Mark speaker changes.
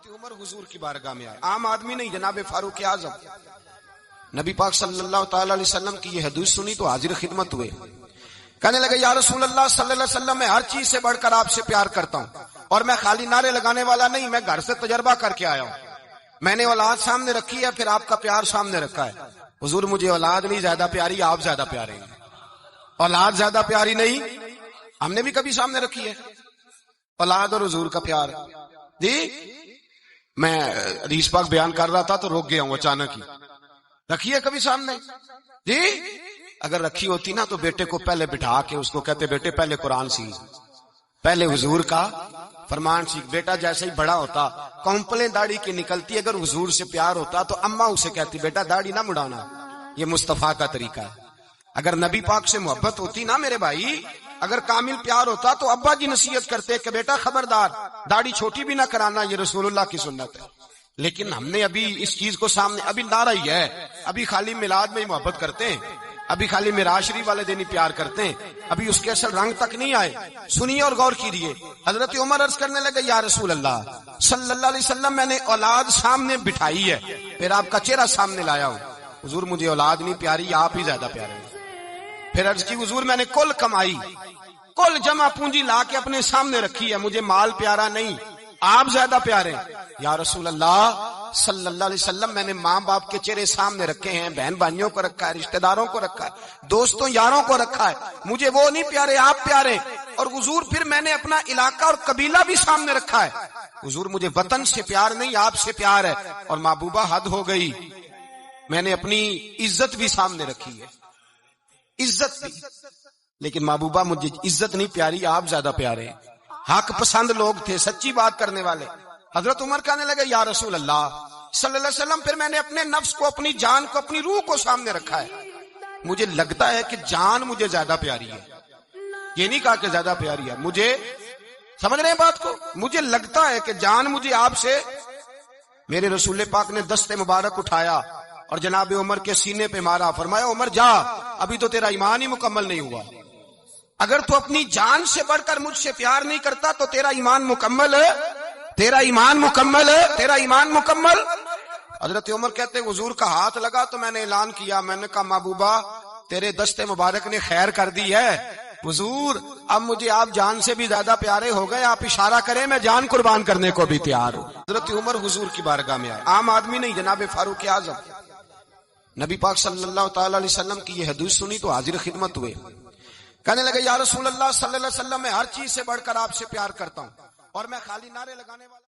Speaker 1: حضرت عمر حضور کی بارگاہ میں آئے، عام آدمی نہیں، جناب فاروق اعظم، نبی پاک صلی اللہ تعالی علیہ وسلم کی یہ حدیث سنی تو حاضر خدمت ہوئے، کہنے لگے یا رسول اللہ صلی اللہ علیہ وسلم میں ہر چیز سے بڑھ کر آپ سے پیار کرتا ہوں، اور میں خالی نعرے لگانے والا نہیں، میں گھر سے تجربہ کر کے آیا ہوں، میں نے اولاد سامنے رکھی ہے، پھر آپ کا پیار سامنے رکھا ہے، حضور مجھے اولاد نہیں زیادہ پیاری، آپ زیادہ پیارے ہیں، اولاد زیادہ پیاری نہیں، ہم نے بھی کبھی سامنے رکھی ہے اولاد اور حضور کا پیار جی۔ میں حدیث پاک بیان کر رہا تھا تو روک گیا ہوں اچانک ہی، رکھی ہے کبھی سامنے جی؟ اگر رکھی ہوتی نا تو بیٹے کو پہلے بٹھا کے اس کو کہتے بیٹے پہلے قرآن سیکھ، پہلے حضور کا فرمان سیکھ۔ بیٹا جیسے ہی بڑا ہوتا کمپلیں داڑھی کی نکلتی، اگر حضور سے پیار ہوتا تو اماں اسے کہتی بیٹا داڑھی نہ مڑانا، یہ مصطفیٰ کا طریقہ ہے۔ اگر نبی پاک سے محبت ہوتی نا میرے بھائی، اگر کامل پیار ہوتا تو ابا جی نصیحت کرتے کہ بیٹا خبردار داڑھی چھوٹی بھی نہ کرانا، یہ رسول اللہ کی سنت ہے۔ لیکن ہم نے ابھی اس چیز کو سامنے، ابھی نعرہ ہی ہے، ابھی خالی میلاد میں ہی محبت کرتے ہیں، ابھی خالی معراج شریف والے دن ہی پیار کرتے ہیں، ابھی اس کے اصل رنگ تک نہیں آئے۔ سنیے اور غور کیجیے، حضرت عمر عرض کرنے لگے یا رسول اللہ صلی اللہ علیہ وسلم میں نے اولاد سامنے بٹھائی ہے، پھر آپ کا چہرہ سامنے لایا ہوں، حضور مجھے اولاد نہیں پیاری، آپ ہی زیادہ پیارے ہیں۔ پھر عرض کی حضور میں نے کل کمائی، کل جمع پونجی لا کے اپنے سامنے رکھی ہے، مجھے مال پیارا نہیں، آپ زیادہ پیارے ہیں۔ یا رسول اللہ صلی اللہ علیہ وسلم میں نے ماں باپ کے چہرے سامنے رکھے ہیں، بہن بھائیوں کو رکھا ہے، رشتہ داروں کو رکھا ہے، دوستوں یاروں کو رکھا ہے، مجھے وہ نہیں پیارے، آپ پیارے۔ اور حضور پھر میں نے اپنا علاقہ اور قبیلہ بھی سامنے رکھا ہے، حضور مجھے وطن سے پیار نہیں، آپ سے پیار ہے۔ اور محبوبہ حد ہو گئی، میں نے اپنی عزت بھی سامنے رکھی ہے، عزت بھی، لیکن محبوبہ مجھے عزت نہیں پیاری، آپ زیادہ پیارے ہیں۔ حق پسند لوگ تھے، سچی بات کرنے والے۔ حضرت عمر کہنے لگے یا رسول اللہ صلی اللہ علیہ وسلم پھر میں نے اپنے نفس کو، اپنی جان کو، اپنی روح کو سامنے رکھا ہے، مجھے لگتا ہے کہ جان مجھے زیادہ پیاری ہے، یہ نہیں کہا کہ زیادہ پیاری ہے، مجھے سمجھ رہے ہیں بات کو، مجھے لگتا ہے کہ جان مجھے آپ سے۔ میرے رسول پاک نے دست مبارک اٹھایا اور جناب عمر کے سینے پہ مارا، فرمایا عمر جا، ابھی تو تیرا ایمان ہی مکمل نہیں ہوا، اگر تو اپنی جان سے بڑھ کر مجھ سے پیار نہیں کرتا تو تیرا ایمان مکمل ہے، تیرا ایمان مکمل ہے، تیرا ایمان مکمل۔ حضرت عمر کہتے حضور کا ہاتھ لگا تو میں نے اعلان کیا، میں نے کہا محبوبہ تیرے دست مبارک نے خیر کر دی ہے، حضور اب مجھے آپ جان سے بھی زیادہ پیارے ہو گئے، آپ اشارہ کریں میں جان قربان کرنے کو بھی تیار ہوں۔ حضرت عمر حضور کی بارگاہ میں آئے، عام آدمی نہیں، جناب فاروق اعظم، نبی پاک صلی اللہ تعالی علیہ وسلم کی یہ حدیث سنی تو حاضر خدمت ہوئے، کہنے لگے یا رسول اللہ صلی اللہ علیہ وسلم میں ہر چیز سے بڑھ کر آپ سے پیار کرتا ہوں، اور میں خالی نعرے لگانے والا